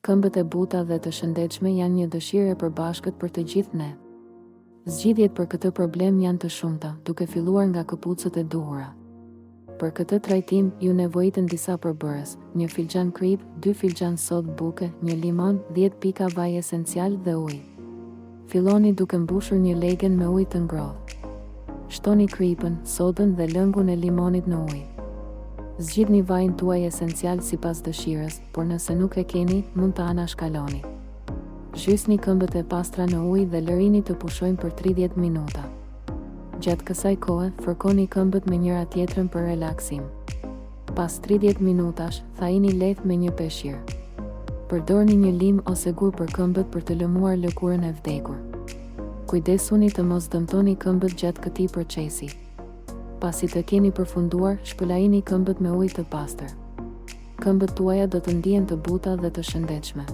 Këmbët e buta dhe të shëndetshme janë një dëshirë e përbashkët për të gjithë ne. Zgjidhjet për këtë problem janë të shumta, duke filluar nga këpucët e duhura. Për këtë trajtim, ju nevojiten disa përbërës: 1 filxhan krip, 2 filxhan sodë buke, 1 limon, 10 pika vaj esencial dhe ujë. Filloni duke mbushur një legen me ujë të ngrohtë. Shtoni kripën, sodën dhe lëngun e limonit në ujë. Zgjidhni vajin tuaj esencial sipas dëshirës, por nëse nuk e keni, mund ta anashkaloni. Zhysni këmbët e pastra në ujë dhe lërini të pushojnë për 30 minuta. Gjatë kësaj kohe, fërkoni këmbët me njëra tjetrën për relaksim. Pas 30 minutash, thajini lehtë me një peshqir. Përdorni një lim ose gur për këmbët për të lëmuar lëkurën e vdekur. Kujdesuni të mos dëmtoni këmbët gjatë këtij procesi. Pasi të keni përfunduar, shpëlajini këmbët me ujë të pastër. Këmbët tuaja do të ndihen të buta dhe të shëndetshme.